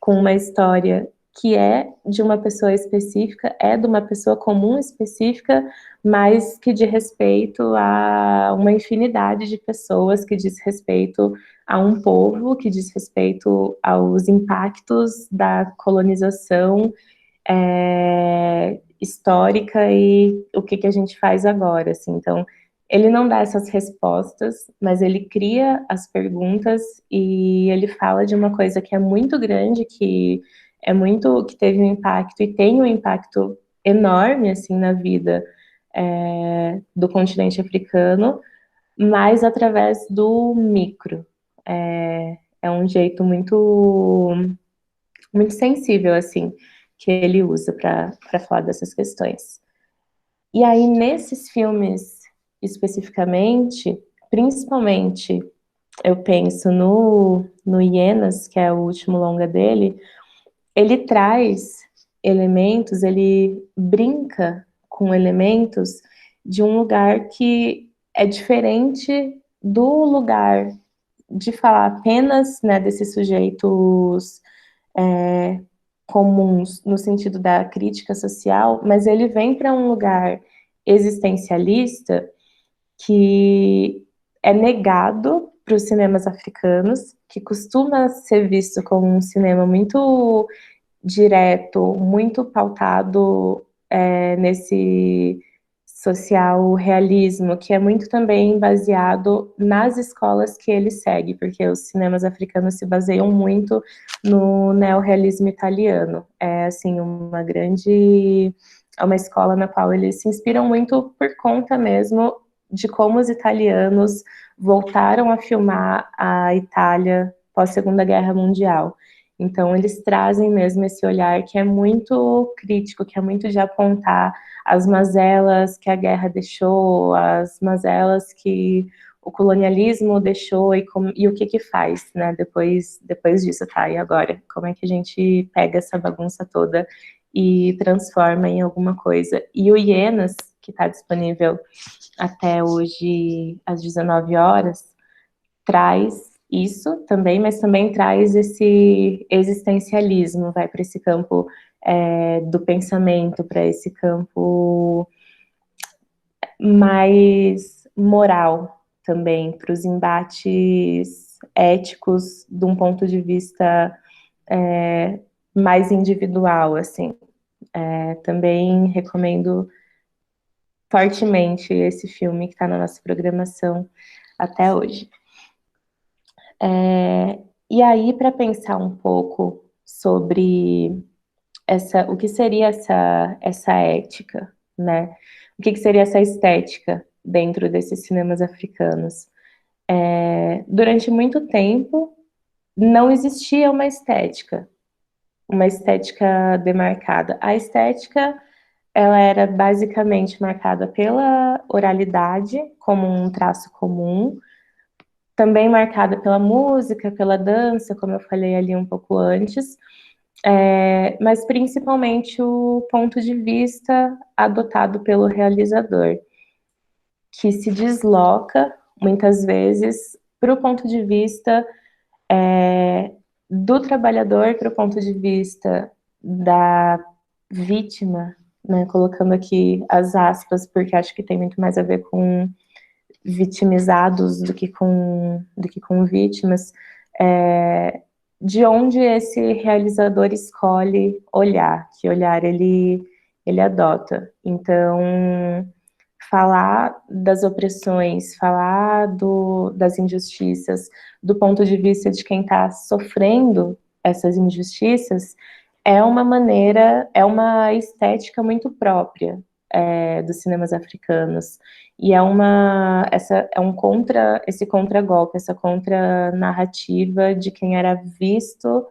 S2: com uma história que é de uma pessoa específica, é de uma pessoa comum específica, mas que diz respeito a uma infinidade de pessoas, que diz respeito a um povo, que diz respeito aos impactos da colonização histórica e o que a gente faz agora, assim. Então, ele não dá essas respostas, mas ele cria as perguntas e ele fala de uma coisa que é muito grande, que teve um impacto e tem um impacto enorme, assim, na vida do continente africano, mas através do micro. É um jeito muito, muito sensível, assim, que ele usa para falar dessas questões. E aí, nesses filmes especificamente, principalmente, eu penso no Hienas, que é o último longa dele, ele traz elementos, ele brinca com elementos de um lugar que é diferente do lugar de falar apenas, né, desses sujeitos comuns no sentido da crítica social, mas ele vem para um lugar existencialista que é negado para os cinemas africanos, que costuma ser visto como um cinema muito direto, muito pautado nesse social realismo, que é muito também baseado nas escolas que ele segue, porque os cinemas africanos se baseiam muito no neorrealismo italiano. É, assim, uma escola na qual eles se inspiram muito por conta mesmo de como os italianos voltaram a filmar a Itália pós-Segunda Guerra Mundial. Então, eles trazem mesmo esse olhar que é muito crítico, que é muito de apontar as mazelas que a guerra deixou, as mazelas que o colonialismo deixou e o que faz, né, depois disso, tá? E agora, como é que a gente pega essa bagunça toda e transforma em alguma coisa? E o Hienas, que está disponível até hoje às 19 horas, traz isso também, mas também traz esse existencialismo, vai para esse campo do pensamento, para esse campo mais moral também, para os embates éticos de um ponto de vista mais individual, assim. Também recomendo fortemente esse filme que está na nossa programação até hoje. E aí, para pensar um pouco sobre o que seria essa ética, né? O que seria essa estética dentro desses cinemas africanos? Durante muito tempo, não existia uma estética demarcada. A estética, ela era basicamente marcada pela oralidade, como um traço comum, também marcada pela música, pela dança, como eu falei ali um pouco antes, mas principalmente o ponto de vista adotado pelo realizador, que se desloca, muitas vezes, para o ponto de vista do trabalhador, para o ponto de vista da vítima, né, colocando aqui as aspas, porque acho que tem muito mais a ver com vitimizados do que com vítimas, de onde esse realizador escolhe olhar, que olhar ele adota. Então, falar das opressões, falar das injustiças, do ponto de vista de quem está sofrendo essas injustiças, é uma estética muito própria dos cinemas africanos. E esse contragolpe, essa contranarrativa de quem era visto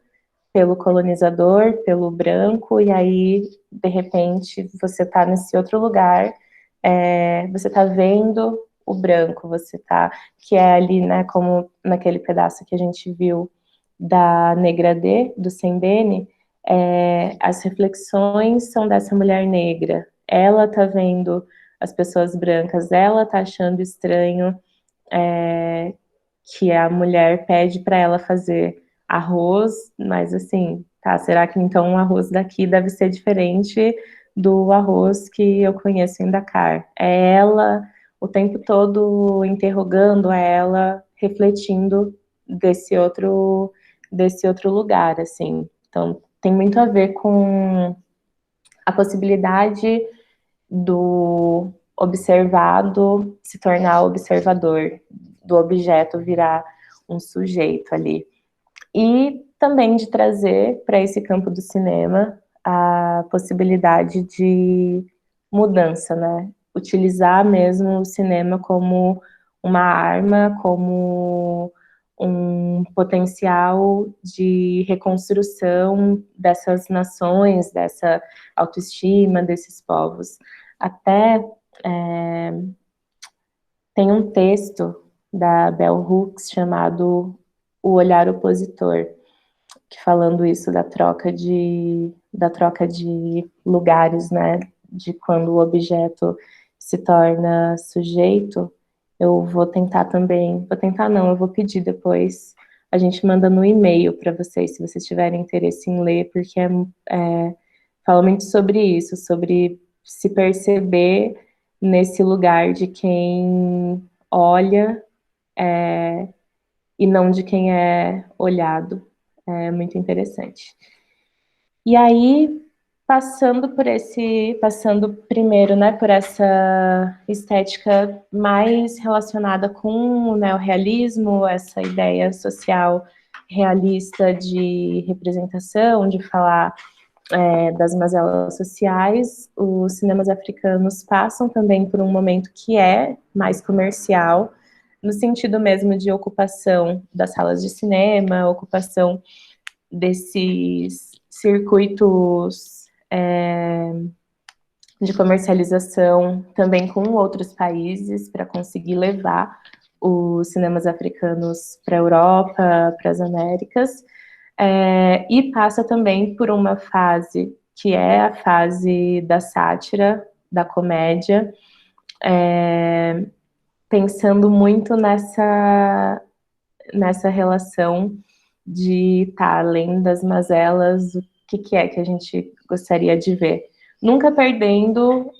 S2: pelo colonizador, pelo branco, e aí, de repente, você está nesse outro lugar, você tá vendo o branco, que é ali, né, como naquele pedaço que a gente viu da Negra D, do Sembene, as reflexões são dessa mulher negra. Ela tá vendo as pessoas brancas, ela tá achando estranho que a mulher pede para ela fazer arroz, mas assim, tá, será que então o arroz daqui deve ser diferente do arroz que eu conheço em Dakar? É ela o tempo todo interrogando, ela refletindo desse outro lugar, assim. Então, tem muito a ver com a possibilidade do observado se tornar observador, do objeto virar um sujeito ali. E também de trazer para esse campo do cinema a possibilidade de mudança, né? Utilizar mesmo o cinema como uma arma, como um potencial de reconstrução dessas nações, dessa autoestima desses povos. Até tem um texto da Bell Hooks chamado O Olhar Opositor, que falando isso da troca de lugares, né, de quando o objeto se torna sujeito. Eu vou tentar também, eu vou pedir depois, a gente manda no e-mail para vocês, se vocês tiverem interesse em ler, porque fala muito sobre isso, sobre se perceber nesse lugar de quem olha e não de quem é olhado. É muito interessante. E aí, passando primeiro, né, por essa estética mais relacionada com o neorrealismo, essa ideia social realista de representação, de falar das mazelas sociais, os cinemas africanos passam também por um momento que é mais comercial, no sentido mesmo de ocupação das salas de cinema, ocupação desses circuitos de comercialização também com outros países para conseguir levar os cinemas africanos para a Europa, para as Américas, e passa também por uma fase que é a fase da sátira, da comédia, pensando muito nessa relação de além das mazelas, o que é que a gente gostaria de ver. Nunca perdendo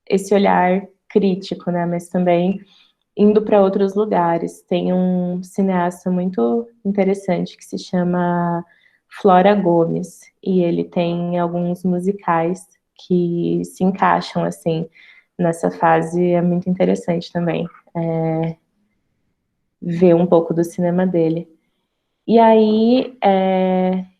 S2: esse olhar crítico, né, mas também indo para outros lugares. Tem um cineasta muito interessante que se chama Flora Gomes, e ele tem alguns musicais que se encaixam, assim, nessa fase. É muito interessante também ver um pouco do cinema dele. E aí,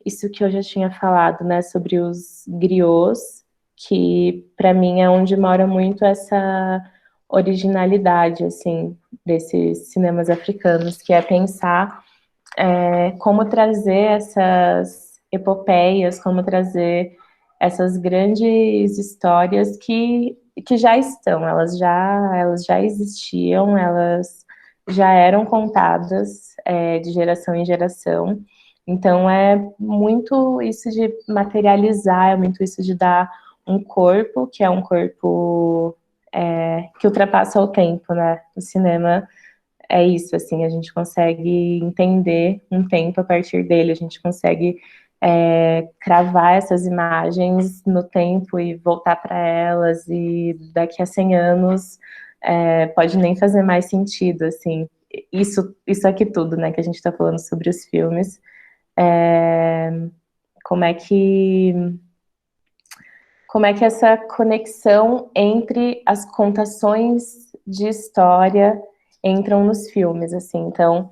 S2: isso que eu já tinha falado, né, sobre os griots, que para mim é onde mora muito essa originalidade, assim, desses cinemas africanos, que é pensar como trazer essas epopeias, como trazer essas grandes histórias que já estão, elas já existiam, elas já eram contadas de geração em geração. Então é muito isso de materializar, é muito isso de dar um corpo, que é um corpo que ultrapassa o tempo, né? O cinema é isso, assim, a gente consegue entender um tempo a partir dele, a gente consegue cravar essas imagens no tempo e voltar para elas, e daqui a 100 anos pode nem fazer mais sentido, assim. Isso aqui tudo, né, que a gente está falando sobre os filmes, como é que essa conexão entre as contações de história entram nos filmes, assim. Então,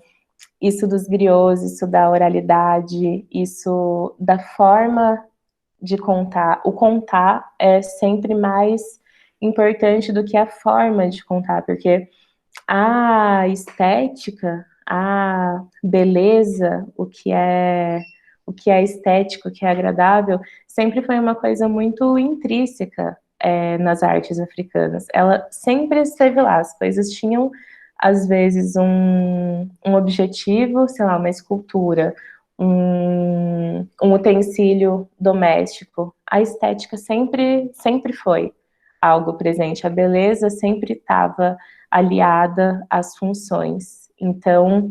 S2: isso dos griots, isso da oralidade, isso da forma de contar. O contar é sempre mais importante do que a forma de contar, porque a estética, a beleza, o que é estético, o que é agradável, sempre foi uma coisa muito intrínseca nas artes africanas. Ela sempre esteve lá, as coisas tinham, às vezes, um objetivo, sei lá, uma escultura, um utensílio doméstico. A estética sempre foi algo presente, a beleza sempre estava aliada às funções. Então,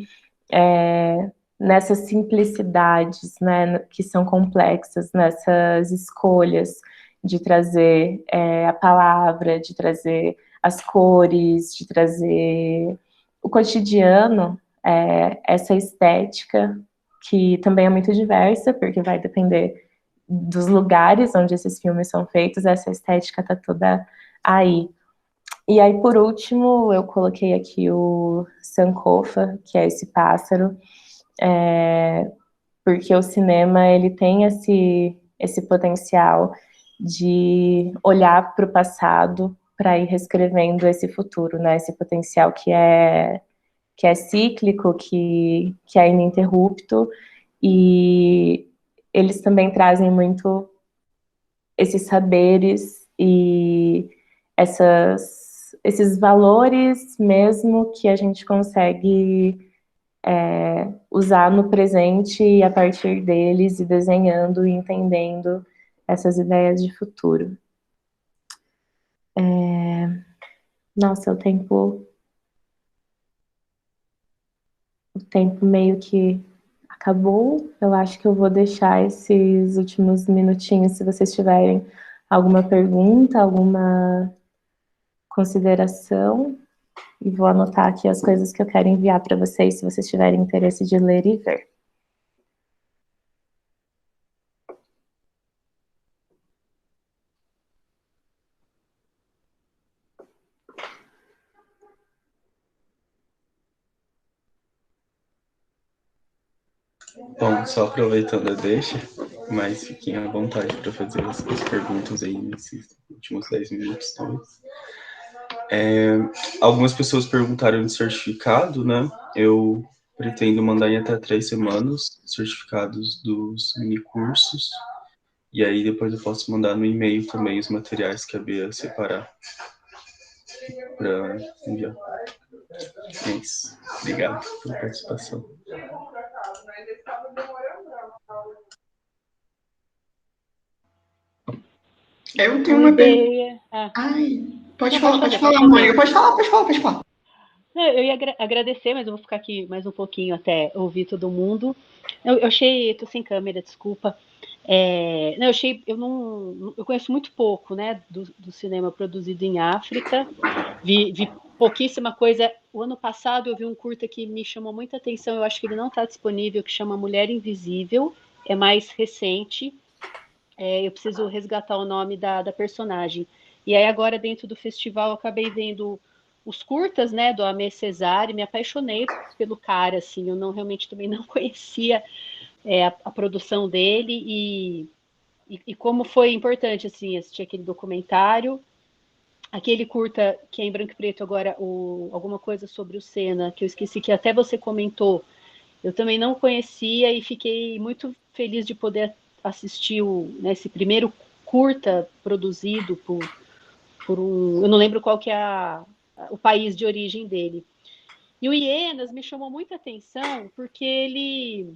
S2: nessas simplicidades, né, que são complexas, nessas escolhas de trazer a palavra, de trazer as cores, de trazer o cotidiano, essa estética, que também é muito diversa, porque vai depender dos lugares onde esses filmes são feitos, essa estética está toda aí. E aí, por último, eu coloquei aqui o Sankofa, que é esse pássaro, porque o cinema ele tem esse potencial de olhar para o passado para ir reescrevendo esse futuro, né? Esse potencial que é cíclico, que é ininterrupto, e eles também trazem muito esses saberes e esses valores mesmo que a gente consegue usar no presente e a partir deles, e desenhando e entendendo essas ideias de futuro. Nossa, o tempo meio que acabou. Eu acho que eu vou deixar esses últimos minutinhos, se vocês tiverem alguma pergunta, alguma consideração, e vou anotar aqui as coisas que eu quero enviar para vocês, se vocês tiverem interesse de ler e ver.
S1: Bom, só aproveitando a deixa, mas fiquem à vontade para fazer as perguntas aí nesses últimos 10 minutos, talvez. Algumas pessoas perguntaram de certificado, né? Eu pretendo mandar em até 3 semanas certificados dos minicursos, e aí depois eu posso mandar no e-mail também os materiais que a Bia separar para enviar. É isso. Obrigado pela participação.
S6: Eu tenho uma
S7: ideia.
S6: Ai, pode falar, Mônica. Pode falar.
S7: Eu ia agradecer, mas eu vou ficar aqui mais um pouquinho até ouvir todo mundo. Eu achei, tô sem câmera, desculpa. Eu conheço muito pouco, né, do cinema produzido em África. Vi pouquíssima coisa. O ano passado eu vi um curta que me chamou muita atenção. Eu acho que ele não está disponível, que chama Mulher Invisível. É mais recente. Eu preciso resgatar o nome da personagem. E aí agora, dentro do festival, eu acabei vendo os curtas, né, do Aimé Césaire, me apaixonei pelo cara, assim, eu realmente também não conhecia a produção dele, e como foi importante, assim, assistir aquele documentário, aquele curta que é em branco e preto agora, alguma coisa sobre o Senna, que eu esqueci, que até você comentou, eu também não conhecia, e fiquei muito feliz de poder assistir esse primeiro curta produzido por eu não lembro qual que é o país de origem dele. E o Hienas me chamou muita atenção porque ele...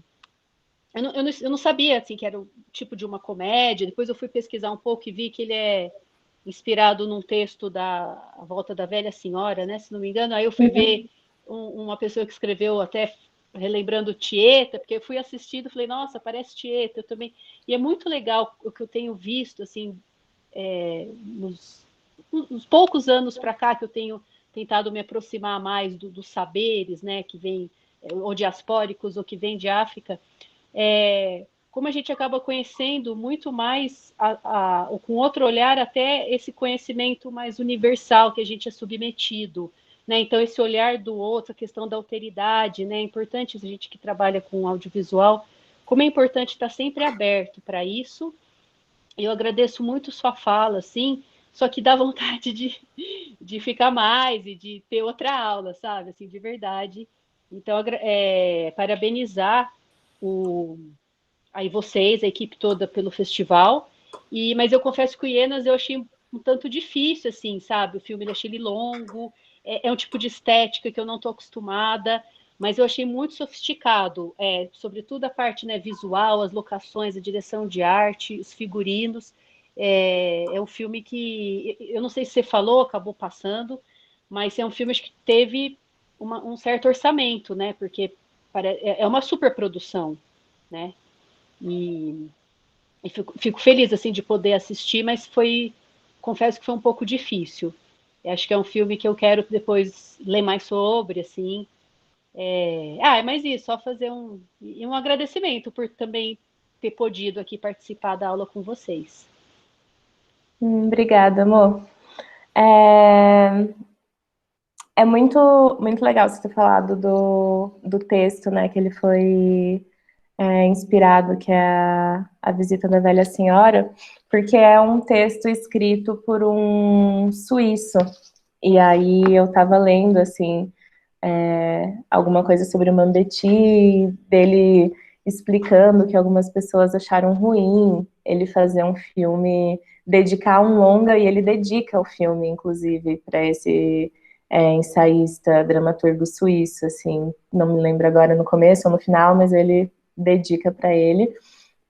S7: Eu não sabia assim, que era o tipo de uma comédia. Depois eu fui pesquisar um pouco e vi que ele é inspirado num texto da A Volta da Velha Senhora, né, se não me engano. Aí eu fui ver uma pessoa que escreveu até relembrando Tieta, porque eu fui assistindo e falei, nossa, parece Tieta, eu também. E é muito legal o que eu tenho visto, assim, nos poucos anos para cá que eu tenho tentado me aproximar mais dos saberes, né, que vêm ou diaspóricos ou que vêm de África, como a gente acaba conhecendo muito mais, com outro olhar, até esse conhecimento mais universal que a gente é submetido, né? Então, esse olhar do outro, a questão da alteridade, né? É importante, a gente que trabalha com audiovisual, como é importante estar sempre aberto para isso. Eu agradeço muito sua fala, assim, só que dá vontade de ficar mais e de ter outra aula, sabe? Assim, de verdade. Então, parabenizar aí vocês, a equipe toda, pelo festival. Mas eu confesso que o Hienas eu achei um tanto difícil, assim, sabe? O filme achei ele longo, é um tipo de estética que eu não estou acostumada, mas eu achei muito sofisticado, sobretudo a parte, né, visual, as locações, a direção de arte, os figurinos. É um filme que, eu não sei se você falou, acabou passando, mas é um filme que teve um certo orçamento, né? Porque é uma superprodução, né? E fico feliz assim de poder assistir, mas confesso que foi um pouco difícil. Eu acho que é um filme que eu quero depois ler mais sobre, assim. É mais isso, só fazer um agradecimento por também ter podido aqui participar da aula com vocês.
S2: Obrigada, amor. É muito, muito legal você ter falado do texto, né, que ele foi inspirado, que é a Visita da Velha Senhora, porque é um texto escrito por um suíço. E aí eu estava lendo, assim, alguma coisa sobre o Mambeti, dele explicando que algumas pessoas acharam ruim ele fazer um filme, dedicar um longa, e ele dedica o filme, inclusive, para esse ensaísta, dramaturgo suíço, assim, não me lembro agora no começo ou no final, mas ele dedica para ele,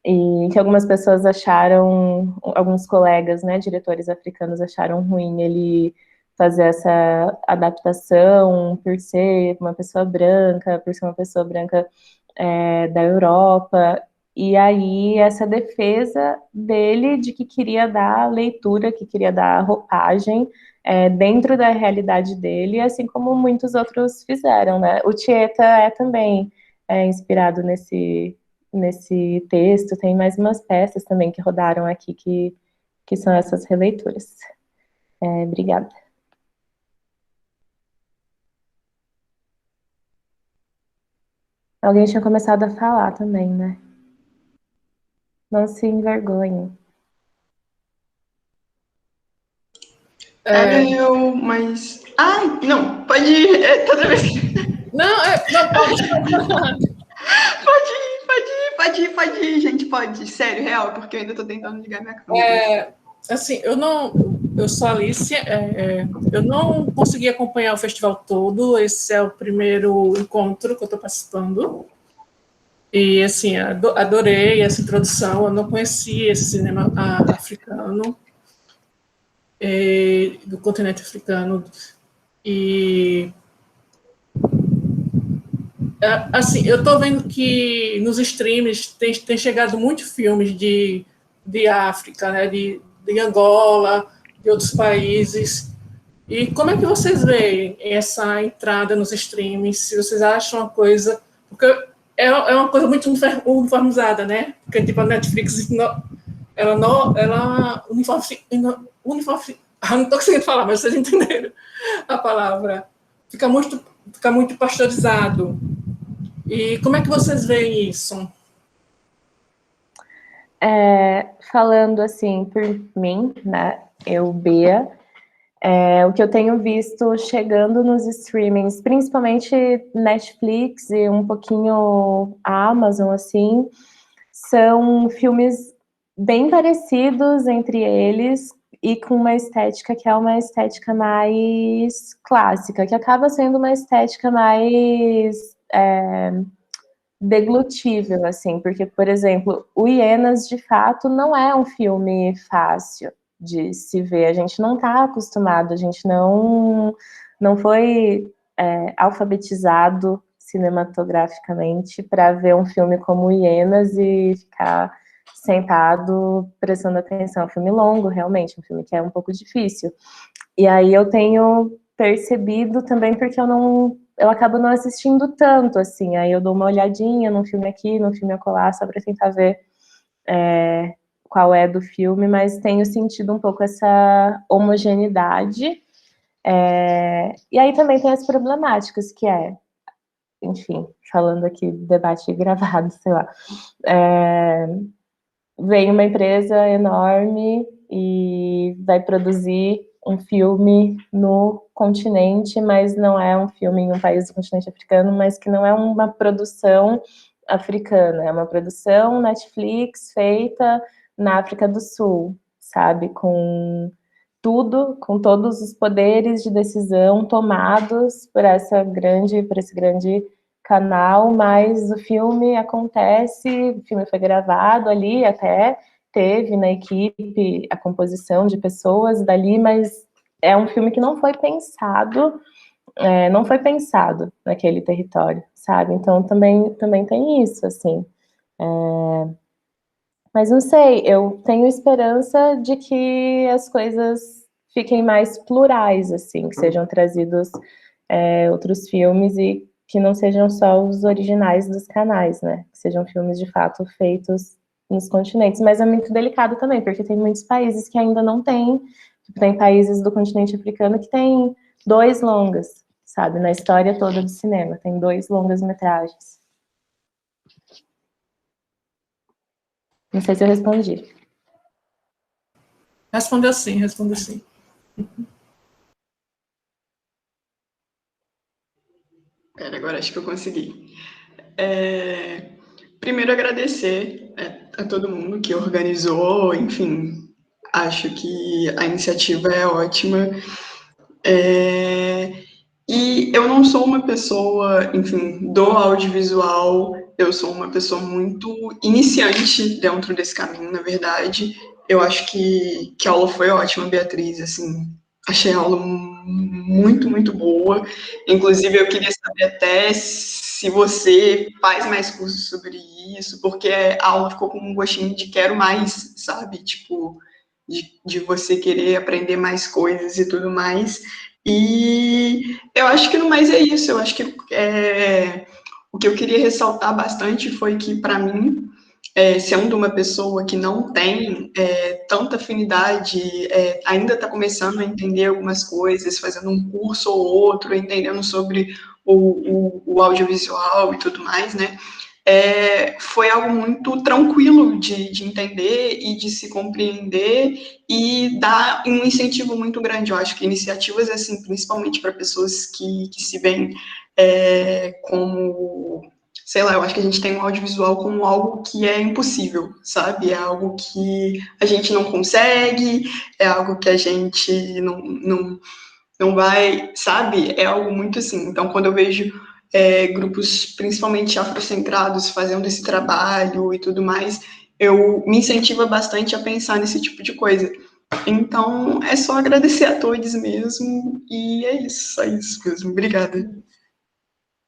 S2: e que algumas pessoas acharam, alguns colegas, né, diretores africanos acharam ruim ele fazer essa adaptação por ser uma pessoa branca, da Europa, e aí essa defesa dele de que queria dar leitura, que queria dar roupagem dentro da realidade dele, assim como muitos outros fizeram, né? O Tieta também inspirado nesse texto, tem mais umas peças também que rodaram aqui que são essas releituras. Obrigada. Alguém tinha começado a falar também, né? Não se envergonhe.
S6: Era eu, mas... Ai, não, pode ir. Toda vez que...
S8: Não, pode falar.
S6: Pode ir, gente, pode. Sério, real, porque eu ainda tô tentando ligar minha câmera.
S8: Assim, eu sou Alice, eu não consegui acompanhar o festival todo, esse é o primeiro encontro que eu estou participando, e, assim, adorei essa introdução, eu não conhecia esse cinema africano, do continente africano, e, assim, eu estou vendo que nos streams tem chegado muitos filmes de África, né, de Angola, de outros países. E como é que vocês veem essa entrada nos streams? Se vocês acham uma coisa... Porque é uma coisa muito uniformizada, né? Porque, tipo, a Netflix, ela não estou conseguindo falar, mas vocês entenderam a palavra. Fica muito pasteurizado. E como é que vocês veem isso?
S2: Falando assim por mim, né, Bea, o que eu tenho visto chegando nos streamings, principalmente Netflix e um pouquinho a Amazon, assim, são filmes bem parecidos entre eles e com uma estética que é uma estética mais clássica, que acaba sendo uma estética mais deglutível, assim, porque, por exemplo, o Hienas, de fato, não é um filme fácil de se ver, a gente não está acostumado, a gente não foi alfabetizado cinematograficamente para ver um filme como Hienas e ficar sentado prestando atenção. É um filme longo, realmente, um filme que é um pouco difícil. E aí eu tenho percebido também, porque eu acabo não assistindo tanto, assim, aí eu dou uma olhadinha num filme aqui, num filme acolá, só para tentar ver qual é do filme, mas tenho sentido um pouco essa homogeneidade, e aí também tem as problemáticas, que enfim, falando aqui, debate gravado, sei lá, vem uma empresa enorme e vai produzir um filme no continente, mas não é um filme em um país do continente africano, mas que não é uma produção africana, é uma produção Netflix feita na África do Sul, sabe, com tudo, com todos os poderes de decisão tomados por esse grande canal, mas o filme acontece, o filme foi gravado ali, até teve na equipe a composição de pessoas dali, mas é um filme que não foi pensado naquele território, sabe? Então também tem isso, assim. Mas não sei, eu tenho esperança de que as coisas fiquem mais plurais, assim, que sejam trazidos outros filmes e que não sejam só os originais dos canais, né? Que sejam filmes de fato feitos nos continentes. Mas é muito delicado também, porque tem muitos países que ainda não têm. Tem países do continente africano que tem 2 longas, sabe? Na história toda do cinema, tem 2 longas-metragens. Não sei se eu respondi.
S8: Respondeu sim, respondeu sim.
S6: Pera, agora acho que eu consegui. Primeiro, agradecer a todo mundo que organizou, enfim, acho que a iniciativa é ótima. E eu não sou uma pessoa, enfim, do audiovisual, eu sou uma pessoa muito iniciante dentro desse caminho, na verdade. Eu acho que a aula foi ótima, Beatriz, assim, achei a aula muito, muito boa. Inclusive, eu queria saber até se você faz mais cursos sobre isso, porque a aula ficou com um gostinho de quero mais, sabe? Tipo, de você querer aprender mais coisas e tudo mais. E eu acho que no mais é isso. Eu acho que o que eu queria ressaltar bastante foi que, para mim, sendo uma pessoa que não tem tanta afinidade, ainda está começando a entender algumas coisas, fazendo um curso ou outro, entendendo sobre o audiovisual e tudo mais, né? Foi algo muito tranquilo de entender e de se compreender e dá um incentivo muito grande. Eu acho que iniciativas assim, principalmente para pessoas que se veem como, sei lá, eu acho que a gente tem um audiovisual como algo que é impossível, sabe? É algo que a gente não consegue, é algo que a gente não vai, sabe? É algo muito assim. Então, quando eu vejo grupos principalmente afrocentrados fazendo esse trabalho e tudo mais, eu me incentiva bastante a pensar nesse tipo de coisa. Então, é só agradecer a todos mesmo, e é isso mesmo. Obrigada.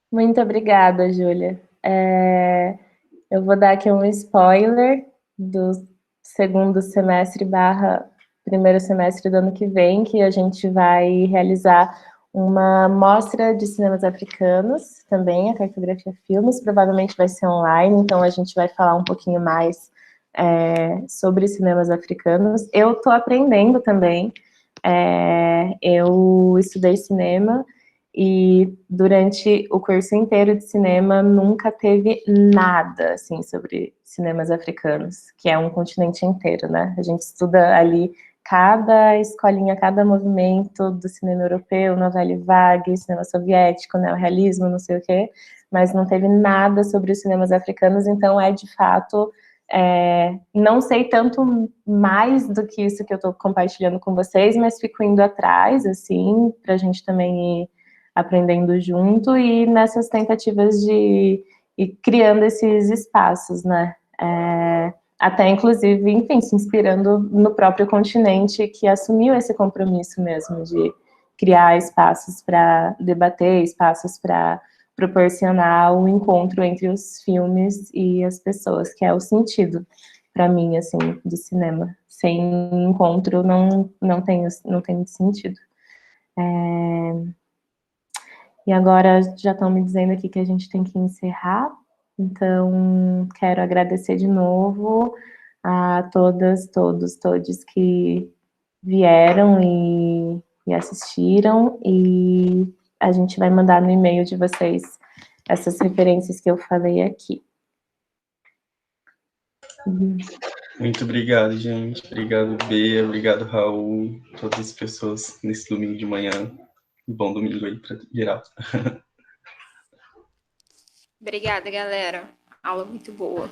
S2: Muito obrigada, Júlia. Eu vou dar aqui um spoiler do segundo semestre / primeiro semestre do ano que vem, que a gente vai realizar uma mostra de cinemas africanos, também a Cartografia Filmes, provavelmente vai ser online, então a gente vai falar um pouquinho mais sobre cinemas africanos. Eu estou aprendendo também, eu estudei cinema, e durante o curso inteiro de cinema nunca teve nada, assim, sobre cinemas africanos, que é um continente inteiro, né? A gente estuda ali cada escolinha, cada movimento do cinema europeu, novela vague, cinema soviético, neorrealismo, não sei o quê, mas não teve nada sobre os cinemas africanos, então de fato, não sei tanto mais do que isso que eu estou compartilhando com vocês, mas fico indo atrás, assim, para a gente também ir aprendendo junto e nessas tentativas de ir criando esses espaços, né? Até, inclusive, enfim, se inspirando no próprio continente que assumiu esse compromisso mesmo de criar espaços para debater, espaços para proporcionar o encontro entre os filmes e as pessoas, que é o sentido, para mim, assim, do cinema. Sem encontro não tem sentido. E agora já estão me dizendo aqui que a gente tem que encerrar, então quero agradecer de novo a todas, todos que vieram e assistiram, e a gente vai mandar no e-mail de vocês essas referências que eu falei aqui.
S1: Muito obrigado, gente. Obrigado, Bea. Obrigado, Raul. Todas as pessoas nesse domingo de manhã. Bom domingo aí para geral.
S9: Obrigada, galera. Aula muito boa.